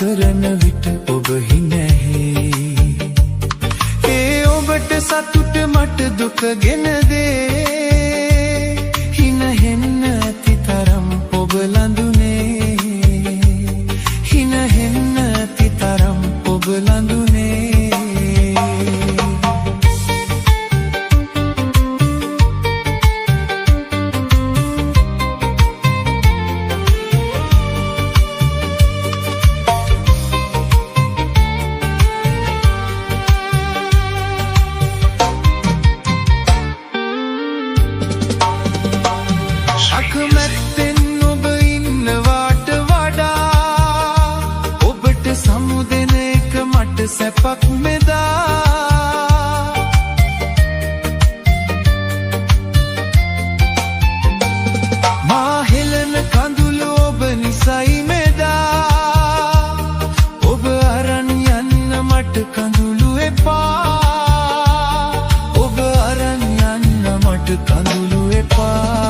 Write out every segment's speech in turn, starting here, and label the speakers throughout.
Speaker 1: කරන විට ඔබ හිනැහි ඒ ඔබට සතුට මට දුක ගෙන දේ හිනහෙන්න ඇති තරම් ඔබ ලඳුනේ හිනහෙන්න ඇති තරම් ඔබ ලඳුනේ අකමැත්තෙන් ඔබ ඉන්නවාට වඩා ඔබට සමුදෙන එක මට සැපක් මෙදා මා හෙළන කඳුළු ඔබ නිසයි මෙදා ඔබ අරන් යන්න මට කඳුළු එපා ඔබ අරන් යන්න මට කඳුළු එපා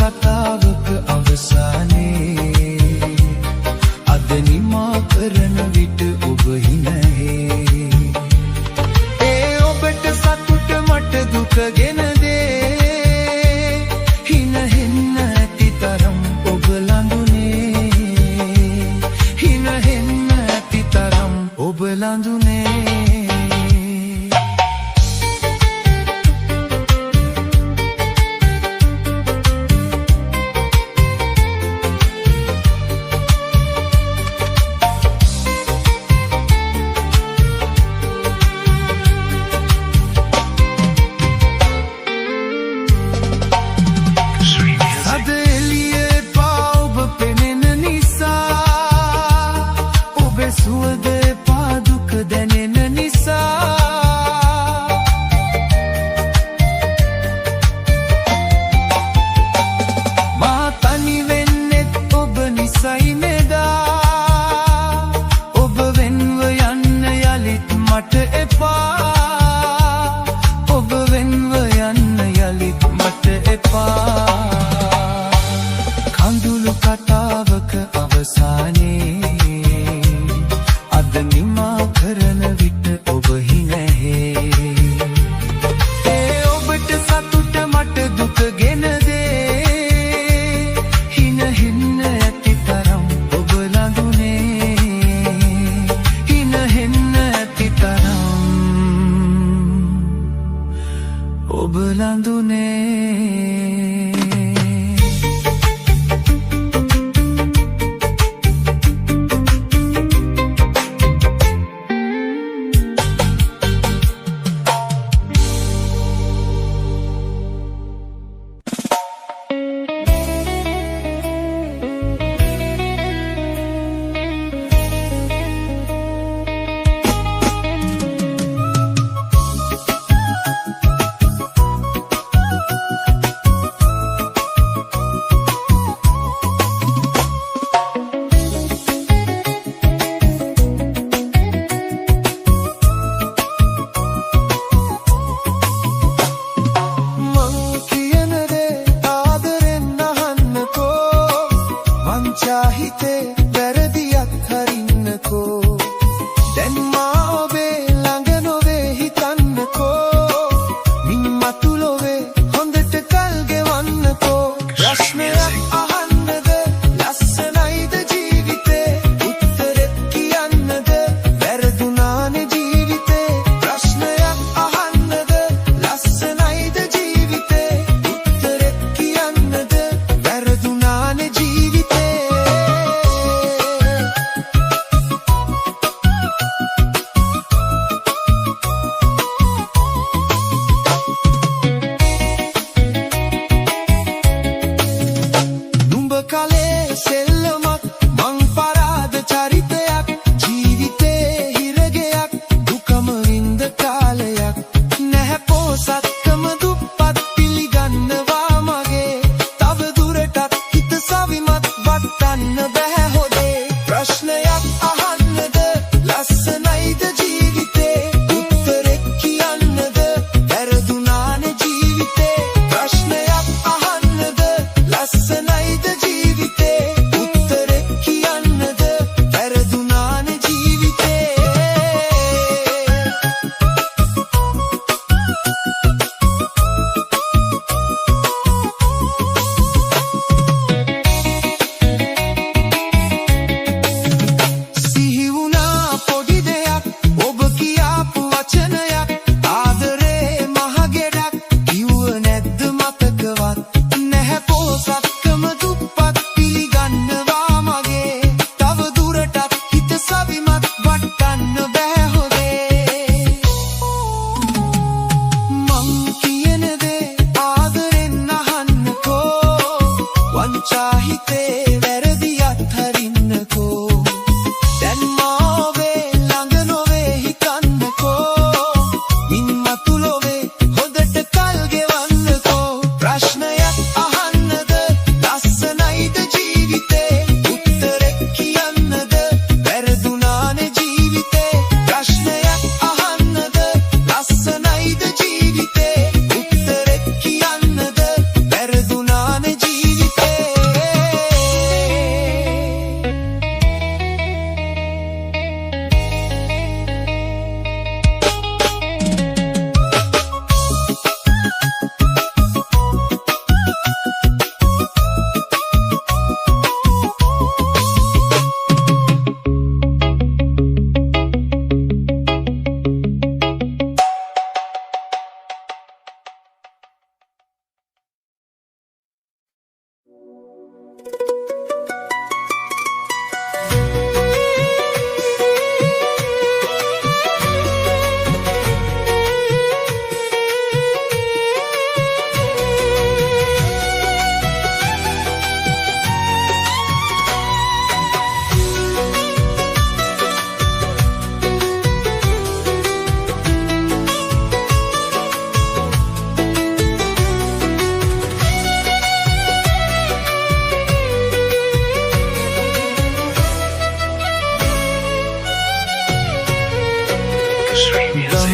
Speaker 1: කතාවක අවසානයේ අද නිමා කරන විට ඔබ හිනැහි ඒ ඔබට සතුට මට දුක ගෙන දේ හිනහෙන්න ඇති තරම් ඔබ ලඳුනේ හිනහෙන්න ඇති තරම් ඔබ ලඳුනේ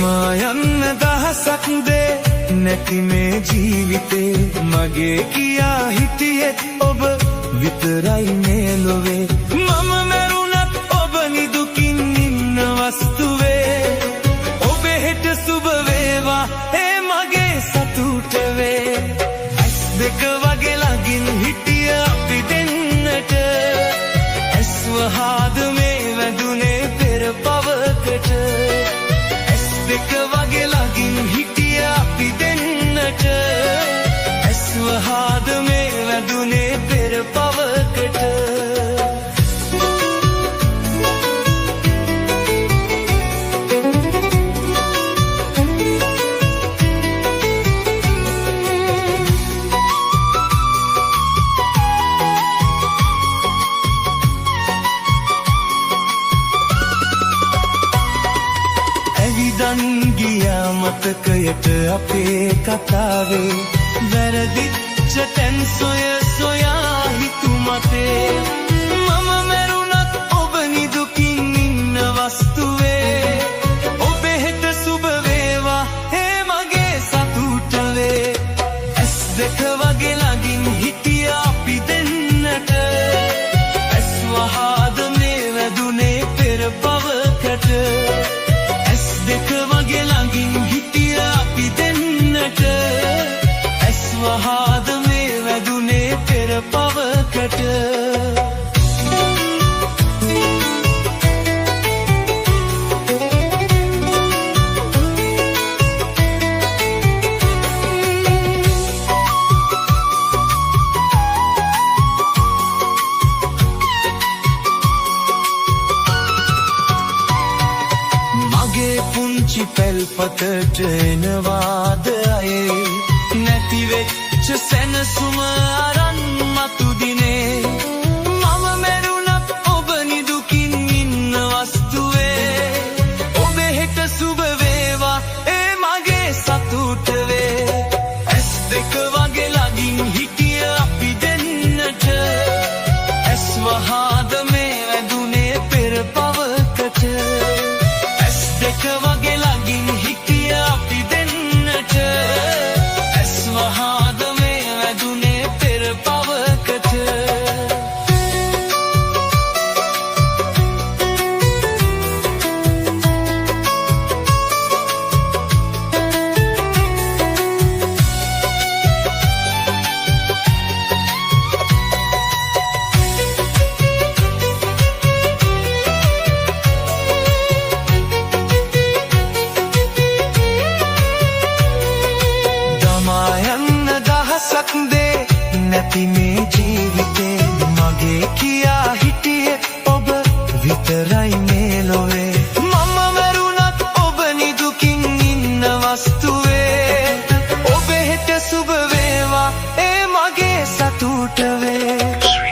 Speaker 1: තමා යන්න දහසක් දේ නැති මේ ජීවිතේ මගේ කියා හිටියෙත් ඔබ විතරයි මේ ලොවේ මම මැරුණත් ඔබ නිදුකින් ඉන්න වස්තුවේ ඔබේ හෙට සුබ වේවා ඒ මගේ සතුට වේ ඇස් දෙක වගේ ළඟින් හිටිය අපි දෙන්නට ඇස් වහාද මේ වැදුනේ පෙර පවකට ඇස් දෙක වගේ ළඟින් හිටිය අපි දෙන්නට ඇස් වහාද මේ වැදුනේ පෙර පවකට ඇවිදන් ගියා මතකයට අපේ කතාවේ වැරදිච්ච තැන් සොය සොයා හිතු මතේ මම මැරුණත් ඔබ නිදුකින් ඉන්න වස්තුවේ ඔබේ හෙට සුබ වේවා ඒ මගේ සතුට වේ ඇස් දෙක වගේ ළඟින් හිටිය අපි දෙන්නට ඇස් වහාද මේ වැදුනේ පෙර පවකට ඇස් දෙක වගේ ළඟින් හිටිය අපි දෙන්නට ඇස් වහාද මේ වැදුනේ පෙර පවකට මගේ පුංචි පැල්පතට එනවාද අයේ නැති වෙච්ච සැනසුම අරන් මතු දිනේ මම මැරුණත් ඔබ නිදුකින් ඉන්න වස්තුවේ ඔබේ හෙට සුබ වේවා ඒ මගේ සතුට වේ ඇස් දෙක වගේ ළඟින් හිටිය අපි දෙන්නට ඇස් වහාද මේ වැදුනේ පෙර පවකට ඇස් දෙක වගේ ළඟින් හිටිය අපි දෙන්නට ඇස් වහාද මේ වැදුනේ පෙර පවකට තමා යන්න දහසක් දේ නැති මේ ජීවිතේ මගේ කියා හිටියේ ඔබ විතරයි මේ ලොවේ මම මැරුණත් ඔබ නිදුකින් ඉන්න වස්තුවේ ඔබේ හෙට සුබ වේවා ඒ මගේ සතුට වේ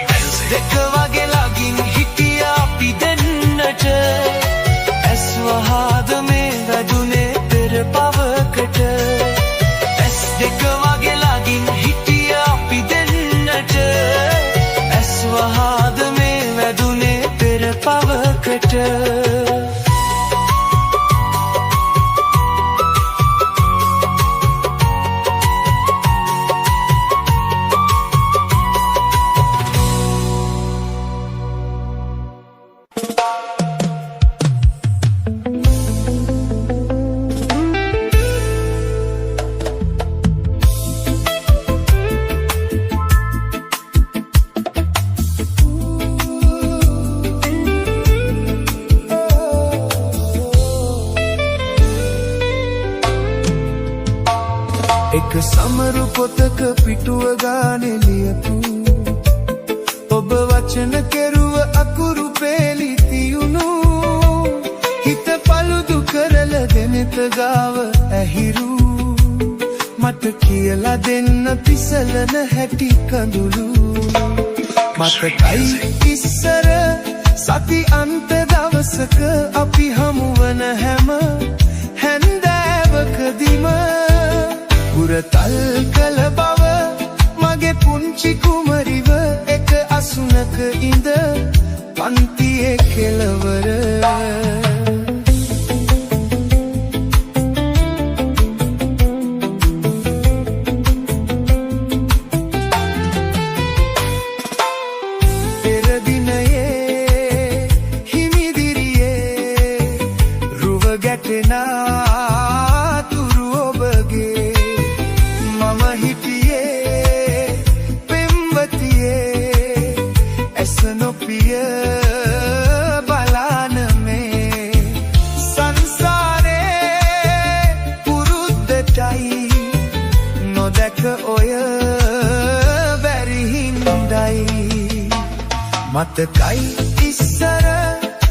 Speaker 1: ඇස් දෙක වගේ ළඟින් හිටිය අපි දෙන්නට ඇස් වහාද මේ වැදුනේ පෙර පවකට ඇස් දෙක වගේ ළඟින් හිටිය අපි දෙන්නට ඇස් වහාද මේ වැදුනේ පෙර පවකට එක සමරු පොතක පිටුව ගානේ ලියපු ඔබ වචන කෙරුව අකුරු පෙළි තියුණු හිත පළුදු කරල දෙනෙත ගාව ඇහිරු මට කියලා දෙන්න පිසලන හැටි කඳුළු මතකයි ඉස්සර සති අන්ත දවසක අපි හමුවන හැම හැන්දෑවකදීම උරතල් කළ බව මගේ පුංචි කුමරිව එක අසුනක ඉඳ පන්තියේ කෙළවර වැටෙනා තුරු ඔබගේ මම හිටියේ පෙම්වතියේ ඇස නොපිය බලාන මේ සංසාරේ පුරුද්දටයි නොදැක ඔය බැරි හින්දයි මතකයි ඉස්සර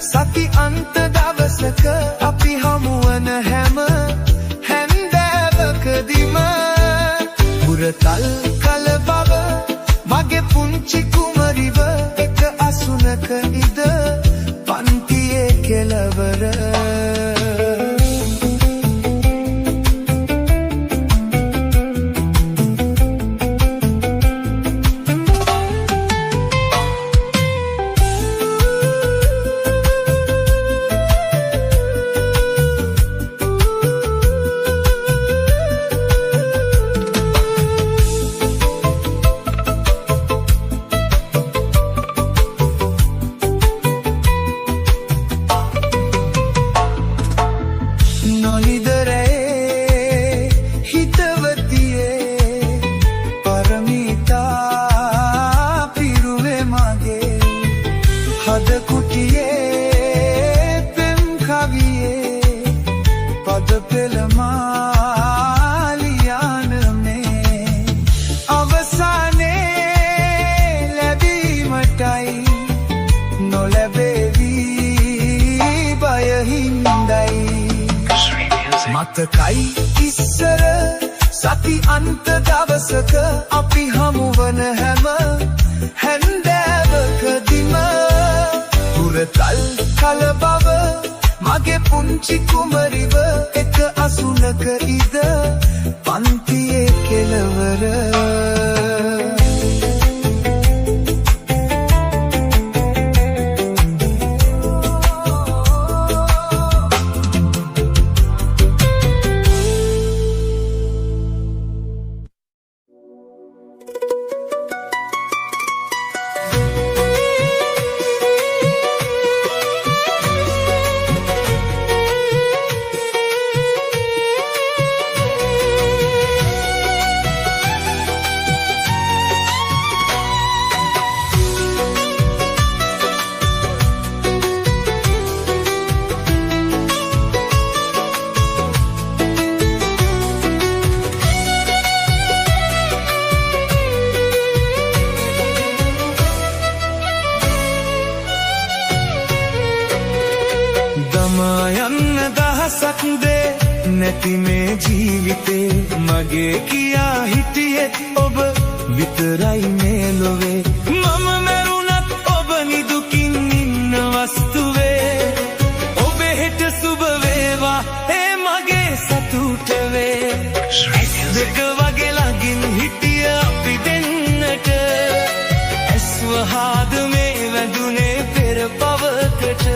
Speaker 1: සති අන්ත දවසක අපි හමුවන හැම හැන්දෑවකදීම පුරතල් කල බව මගේ පුංචි කුමරිව එක අසුනක ඉද පන්තියේ කෙළවර මතකයි ඉස්සර සති අන්ත දවසක අපි හමුවන හැම හැන්දෑවකදීම පුරතල් කල බව මගේ පුංචි කුමරිව එක අසුනක ඉද පන්තියේ කෙළවර නැති මේ ජීවිතේ මගේ කියා හිටියෙත් ඔබ විතරයි මේ ලොවේ මම මැරුණත් ඔබ නිදුකින් ඉන්න වස්තුවේ ඔබේ හෙට සුබ වේවා ඒ මගේ සතුට වේ දෙක වගේ ළඟින් හිටිය අපි දෙන්නට ඇස් වහාද මේ වැඳුනේ පෙර පවකට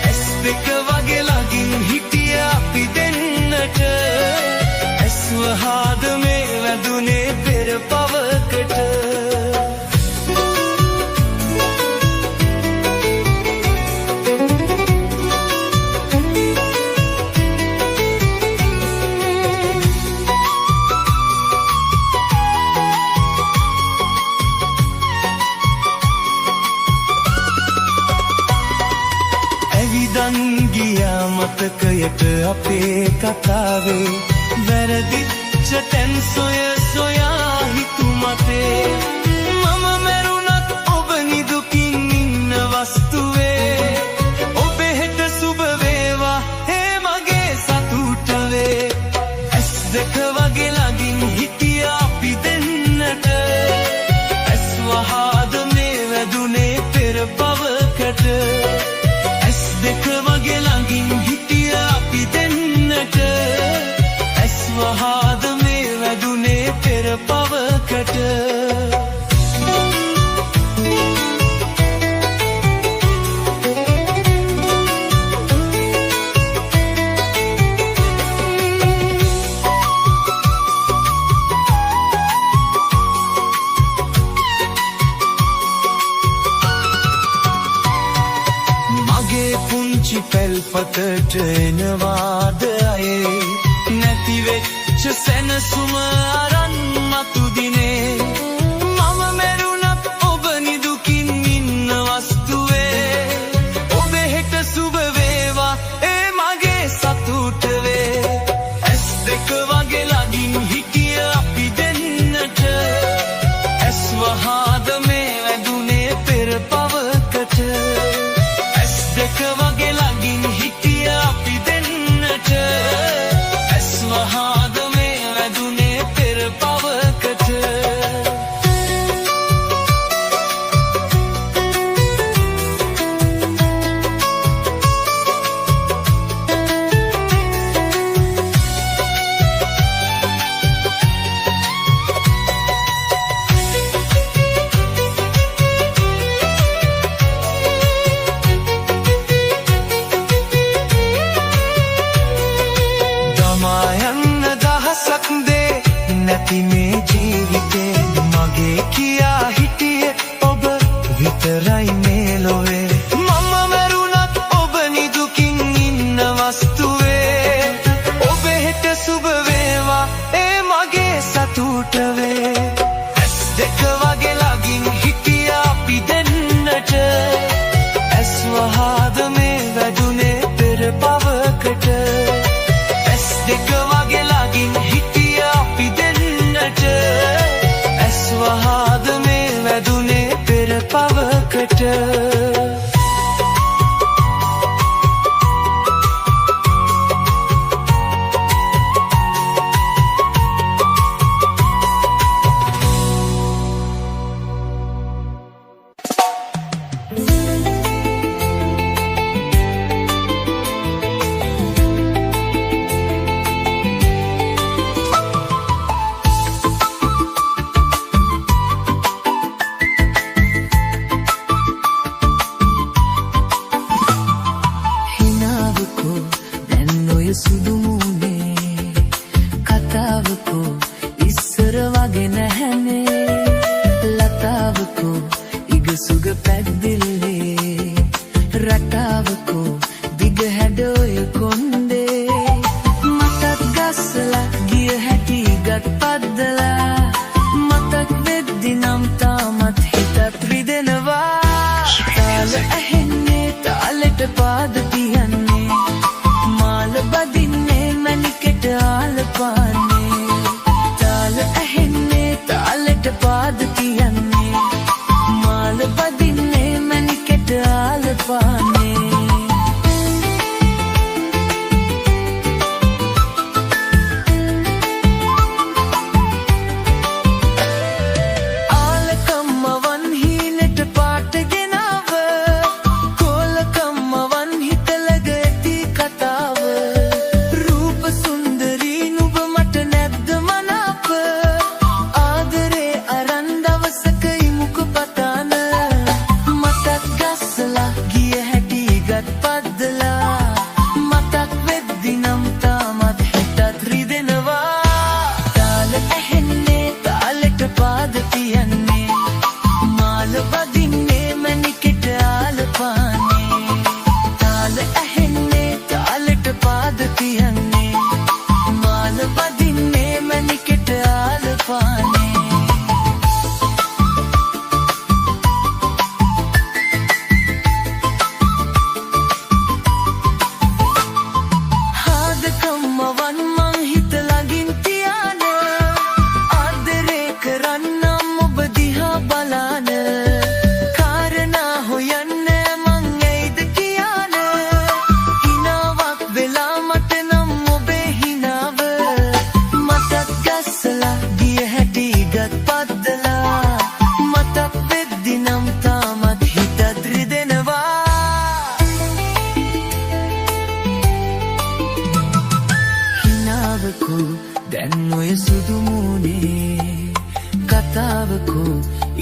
Speaker 1: ඇස් දෙක වගේ ළඟින් හිටිය අපි දෙන්නට ඇස් වහාද මේ වැඳුනේ පෙර පවකට ඇවිදන් ගියා මතකයට අපේ කතාවේ වැරදිච්ච තැන් සොය සොයා හිතු මතේ මම මැරුණත් ඔබ නිදුකින් ඉන්න වස්තුවේ ඔබේ හෙට සුබ වේවා ඒ මගේ සතුට වේ ඇස් දෙක වගේ ළඟින් හිටිය අපි දෙන්නට ඇස් වහාද මේ වැදුනේ පෙර පවකට ඇස් දෙක වගේ ළඟින් හිටිය අපි දෙන්නට ඇස් වහාද මේ වැදුනේ පෙර පවකට පුංචි පුංචි පැල්පතට එනවාද අයේ නැති වෙච්ච සැනසුම අරන් මතු දිනේ මම මැරුණත් ඔබ නිදුකින් ඉන්න වස්තුවේ ඔබේ හෙට සුබ වේවා ඒ මගේ සතුට වේ ඇස් දෙක වගේ ළඟින් හිටිය අපි දෙන්නට ඇස් වහාද මේ වැදුනේ පෙර පවකට ඇස් දෙක වගේ ළඟින් හිටිය අපි දෙන්නට ඇස් වහාද මේ වැදුනේ පෙර පවකට නැති මේ ජීවිතේ මගේ කියා හිටියේ ඔබ විතරයි මේ ලොවේ මම මැරුණත් ඔබ නිදුකින් ඉන්න වස්තුවේ ඔබේ හෙට සුබ වේවා ඒ මගේ සතුට වේ ඇස් දෙක වගේ ළඟින් හිටිය අපි දෙන්නට ඇස් වහාද මේ වැදුනේ පෙර පවකට ඇස් දෙක වගේ ළඟින් හිටිය අපි ඇස් වහාද මේ වැදුනේ පෙර පවකට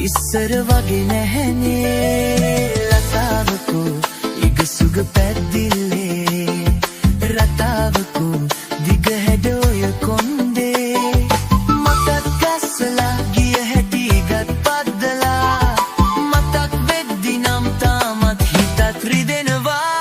Speaker 1: ඉස්සර වගේ නැහැනේ ලතාවකෝ ඉගසුග පැද්දිල්ලේ රතාවකෝ දිග හැඩෝය කොන්දේ මතක් ගස්සලා ගිය හැටි ගත් පද්දලා මතක් වෙද්දි නම් තාමත් හිතත් රිදෙනවා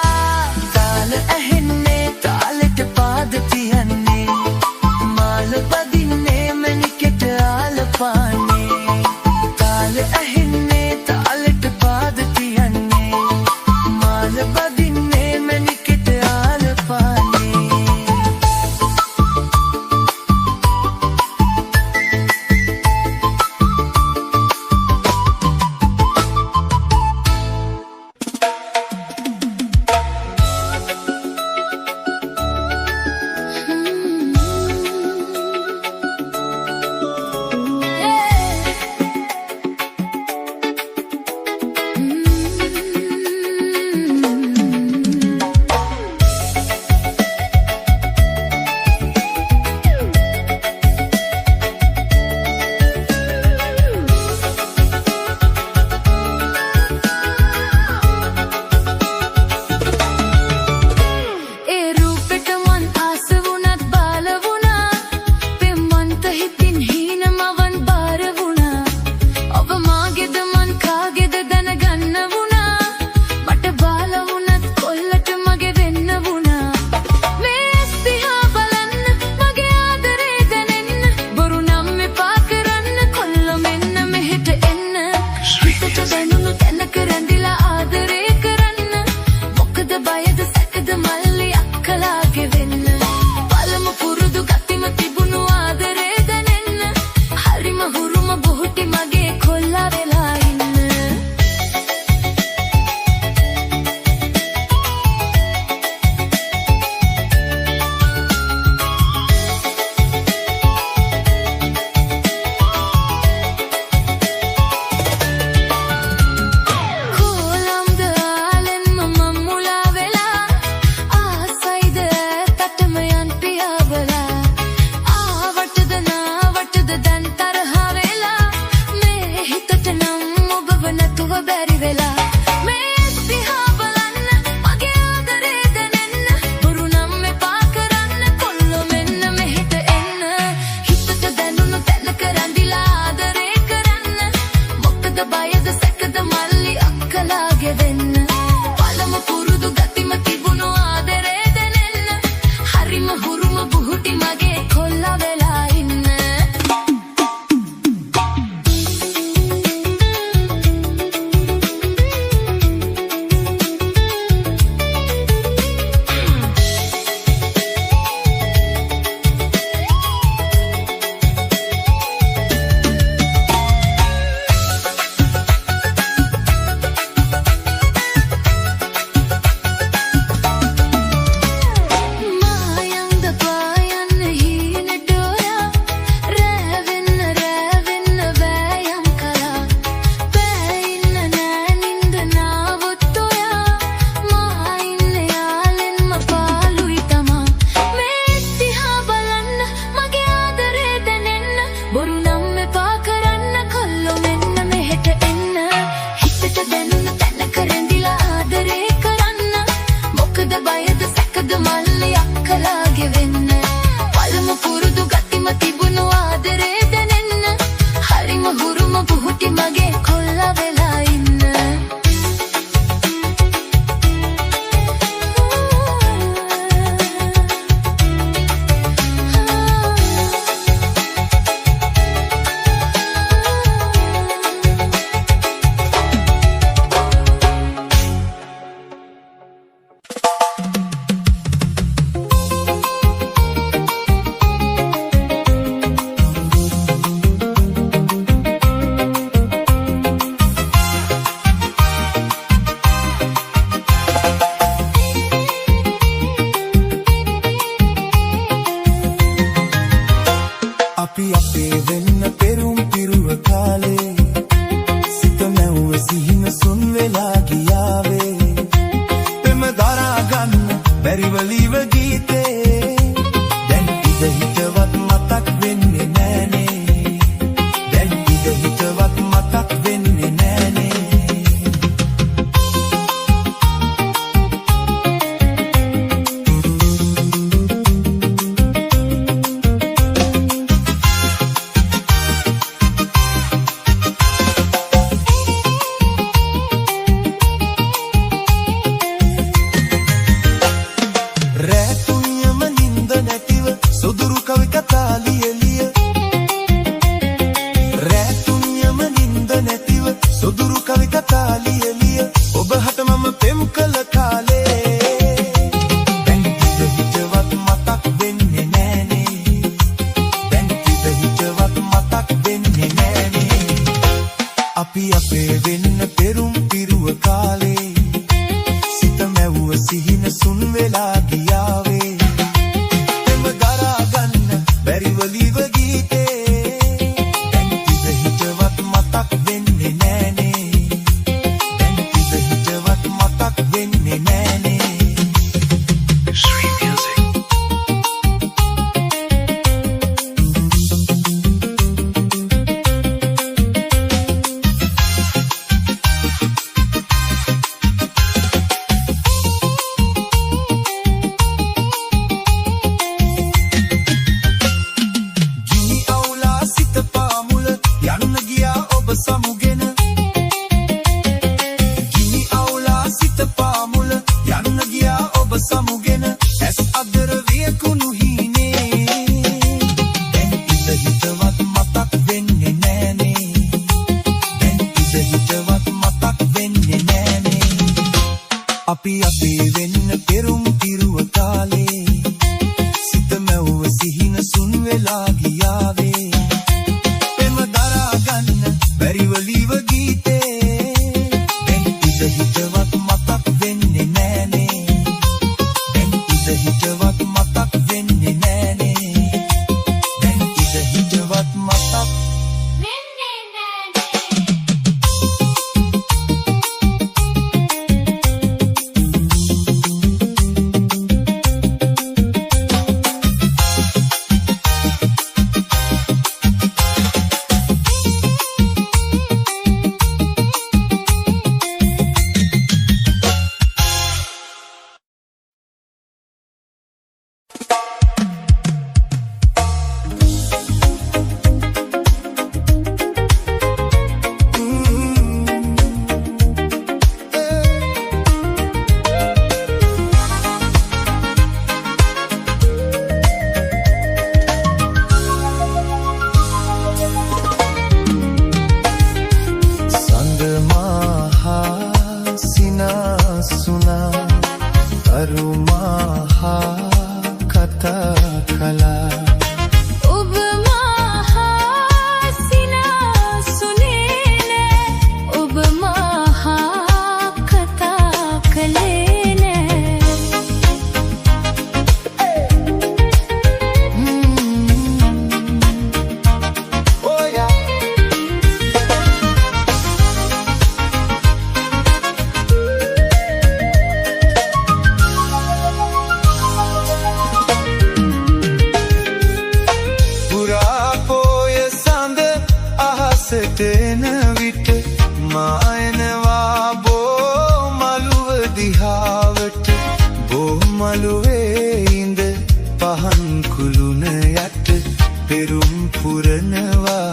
Speaker 1: බැරිවලිව ගීතේ දැන් ඉඳ හිතවත් මතක් වෙන්නේ නෑනේ දැන් ඉඳ හිතවත් මතක් වෙන්නේ නෑනේ අපි අපේ වෙන්න පෙරුම් පිරුව කාලේ සිත මැවුව සිහින සුන් වෙලා ගියාවේ එම දරා ගන්න බැරිවලිව ගීතේ දැන් ඉඳ හිතවත් මතක් වෙන්නේ නෑනේ දැන් ඉඳ හිතවත් මතක් වෙන්නේ නෑනේ Sweet music සමුගෙන ඇස් අදර වියකුණු හීනේ දැන් ඉඳ හිතවත් මතක් වෙන්නේ නෑනේ දැන් ඉඳ හිතවත් මතක් වෙන්නේ නෑනේ අපි අපේ වෙන්න පෙරුම් පිරුව කාලේ සිත මැවුව සිහින සුන් වෙලා ගියාවේ පෙම දරා ගන්න බැරිවලිව ගීතේ දැන් ඉඳ හිතවත් මතක් වෙන්නේ නෑනේ හිතවත් මතක් වෙන්නේ නෑනේ දැන් ඉඳ හිතවත් මතක් වෙන්නේ
Speaker 2: දෙන විට මායනවා බෝ මලුව දිහාවට බෝ මලුවේ ඉඳ පහන් කුළුණ යට පෙරුම් පුරනවා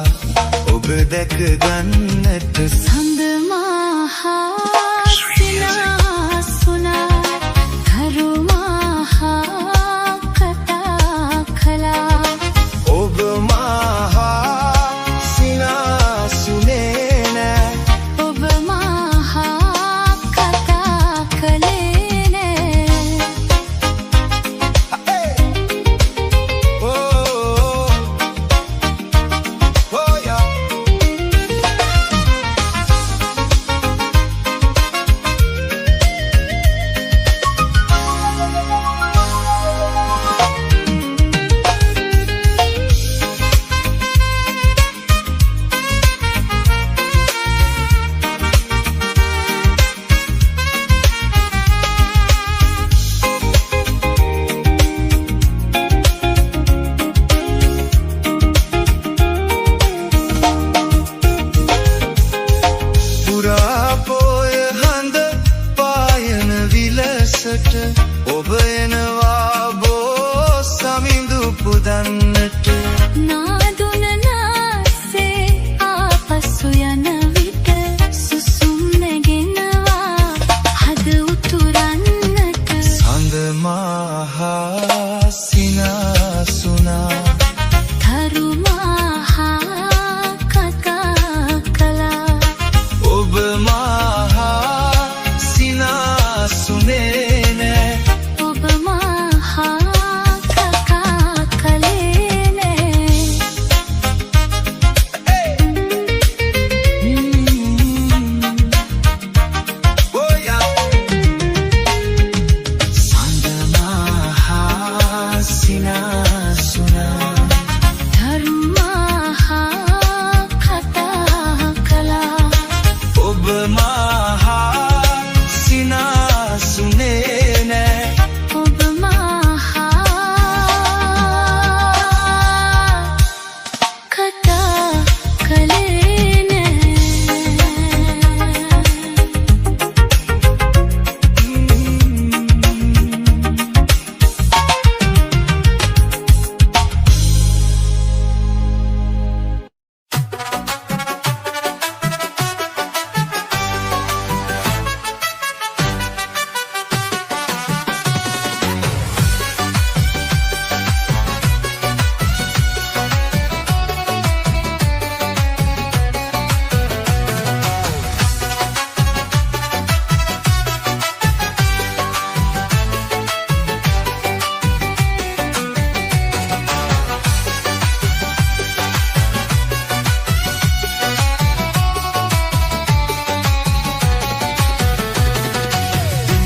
Speaker 2: ඔබ දැක ගන්නට
Speaker 3: සඳ මහා සිනා සුනා කරු මහා කතා කළා
Speaker 2: ඔබ මහා දෙසට ඔබ එනවා බෝ සමිඳු පුදන්නට
Speaker 3: නාදුන නාසේ ආපසු යන විට සුසුම් නැගෙනවා හද උතුරන්නට
Speaker 2: සඳ මහා සිනාසුනා
Speaker 3: තරුමහා කතා කළා
Speaker 2: ඔබ මහා සිනාසුනේ නෑ
Speaker 3: ඔබ මහා කතා කළේ නෑ
Speaker 2: සඳ මහා සිනාසුනා
Speaker 3: තරුමහා කතා කළා
Speaker 2: ඔබ මහා සිනාසුනේ නෑ
Speaker 3: ඔබ මහා කතා කළේ නෑ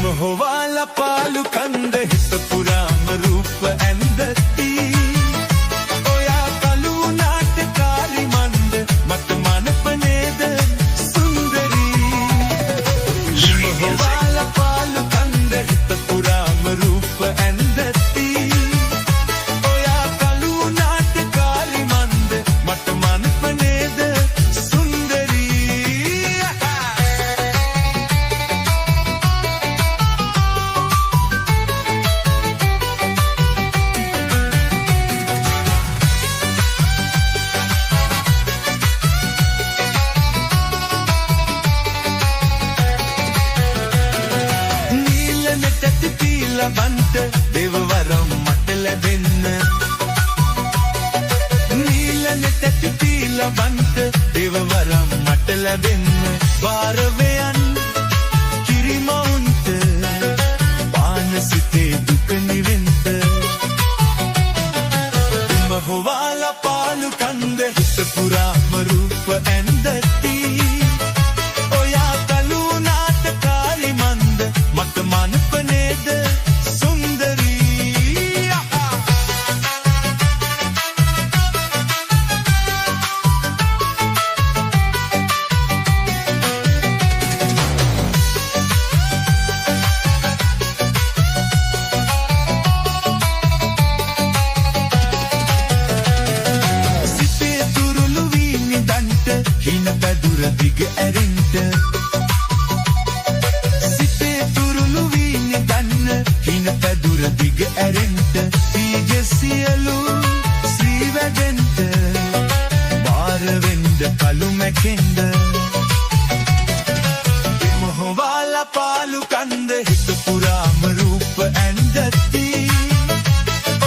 Speaker 2: මොහොවාලා පාලු කන්ද හිත පුරාම රූප ඇන්දති ඔයා කළු නාටකාරි මන්ද මට මනපනේද සුන්දරී මොහොවාලා පාලු කන්ද හිත පුරාම රූප ඇන්දති ඔයා කළු නාටකාරි මන්ද මට මනපනේද සුන්දරී නීලනට තිපීලා බන්ට දෙවවරම් මට ලැබෙන්න නීලනට තිපීලා බන්ට දෙවවරම් මට ලැබෙන්න බාරවයන් කිරිමවුන්ට පානසිතේ දුක නිවෙන්ත මහොවාලා පාලු කන්ද හිත පුරාම රූප ඇන්දති ඔයා කළු නාටකාරි මන්ද මට මනපනේද සුන්දරී සිතේ තුරුළු වී නිදන්ට හින පැදුර දිග ඇරෙන්ට සිතේ තුරුළු වී නිදන්න හින පැදුර දිග ඇරෙන්ට පීජ සියලු ශ්‍රී වැඩෙන්ට බාරවෙන්ඩ කළු මැකෙන්ඩ මොහොවාලා පාලු කන්ද හිත පුරාම රූප ඇන්දති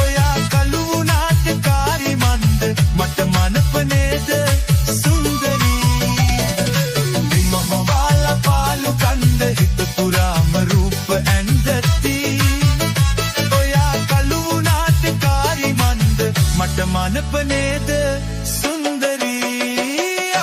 Speaker 2: ඔයා කළු නාටකාරි මන්ද මට මනපනේද සුන්දරී මොහොවාලා පාලු කන්ද හිත පුරාම රූප ඇන්දති ඔයා කළු නාටකාරි මන්ද මට මනපනේද සුන්දරී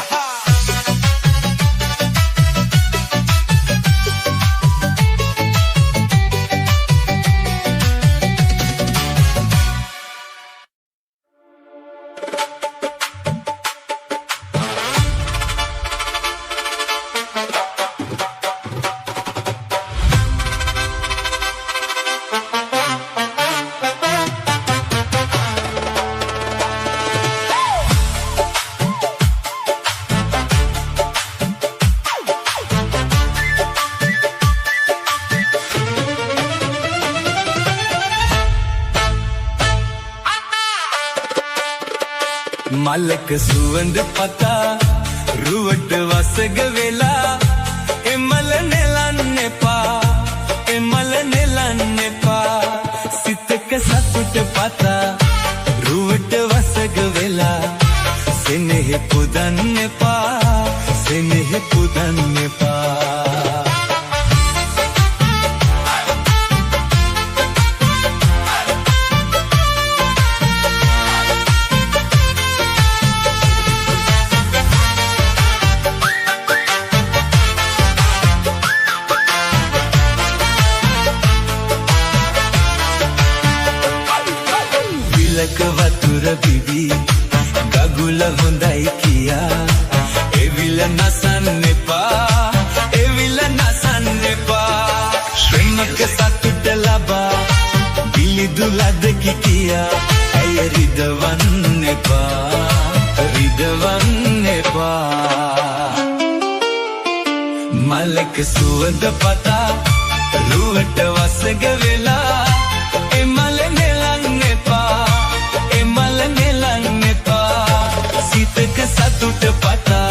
Speaker 1: මලක සුවඳ පතා රුවට වසග වෙලා එමල නෙලන්න එපා එමල නෙලන්න එපා සිතක සතුට පතා රුවට වසග වෙලා සෙනෙහ පුදන්න එපා සෙනෙහ පුදන්න එපා වතුර බිවි ගගුල හොඳයි කියා එවිල නසන්න එපා එවිල නසන්න එපා ශ්‍රමක සතුට ලබා බිලිදුලදකි කියා ඇය රිදවන්න එපා රිදවන්න එපා මලක සුවඳ පතා රුවට වසග වෙලා එමල නෙලන්න එපා සිතක සතුට පතා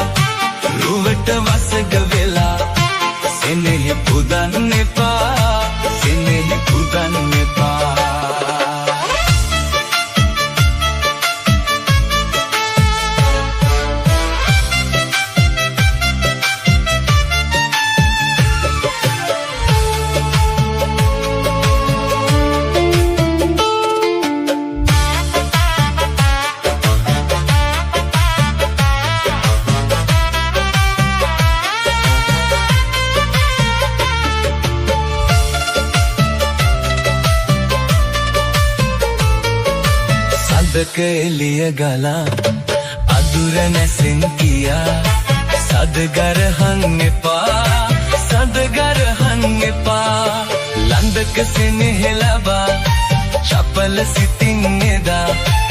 Speaker 1: රුවට වසග වෙලා සෙනෙහ පුදන්න එපා සෙනෙහ පුදන්න එපා සදක එලිය ගලා අදුර නැසෙන් කියා සදගරහන් එපා සදගරහන් එපා ලන්දක සෙනෙහ ලබා චපල සිතින් එදා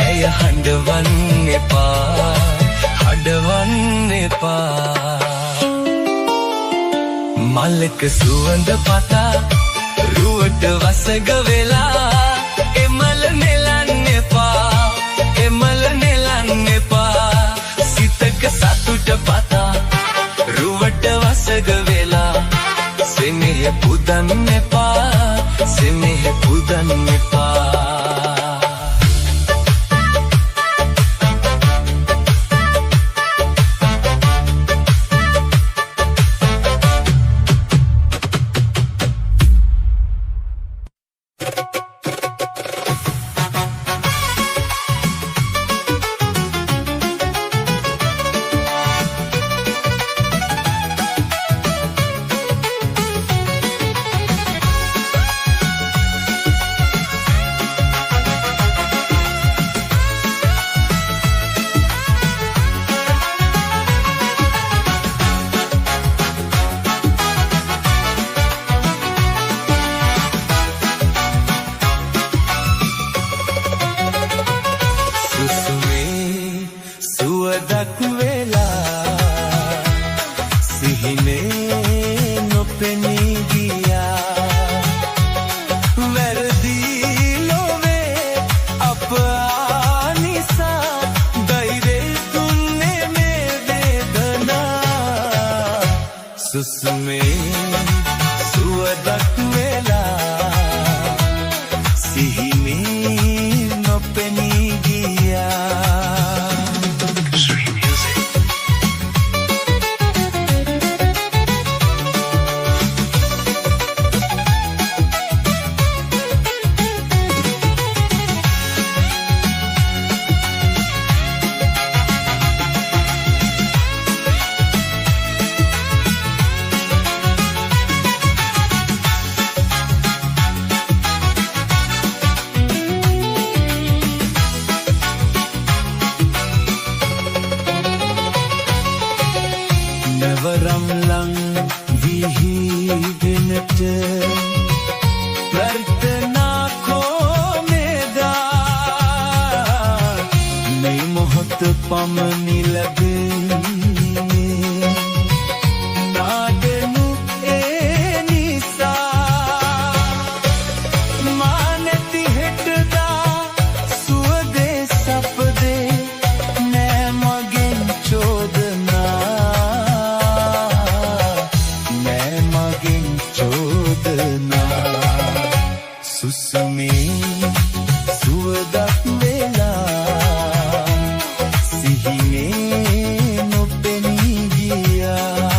Speaker 1: ඇය හඬවන්න එපා හඬවන්න එපා මලක සුවඳ පතා රුවට වසග වෙලා එමල නෙලන්න එපා එමල නෙලන්න එපා සිතක සතුට පතා රුවට වසග වෙලා සෙනෙහ පුදන්න එපා සෙනෙහ පුදන්න එපා
Speaker 2: සුසුමේ සුවදක් වෙලා සිහිනේ නොපෙනී ගියා.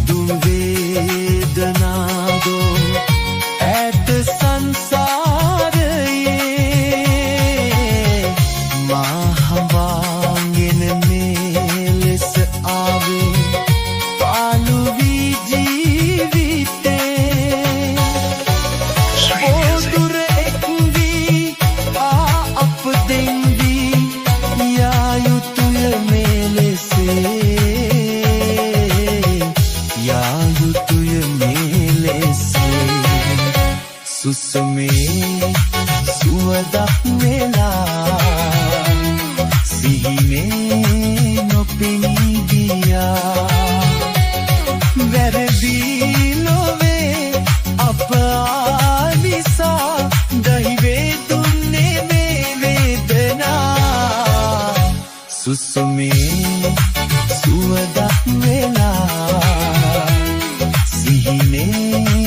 Speaker 2: දුම් වේදනාදෝ ඇත සංසාරයේ මා හඹාගෙන මේ ලෙස ආවේ පාළු වී ජීවිතේ පොදුර එක් වී අප දෙන් වී යා යුතුය මේ ලෙසේ සුසුමේ සුවදක් වෙලා සිහිනේ නොපෙනී ගියා. වැරදි නොවේ අප ආනිසා දහිවේ දුන්නේ මේ වේදනා. සුසුමේ සුවදක් වෙලා සිහිනේ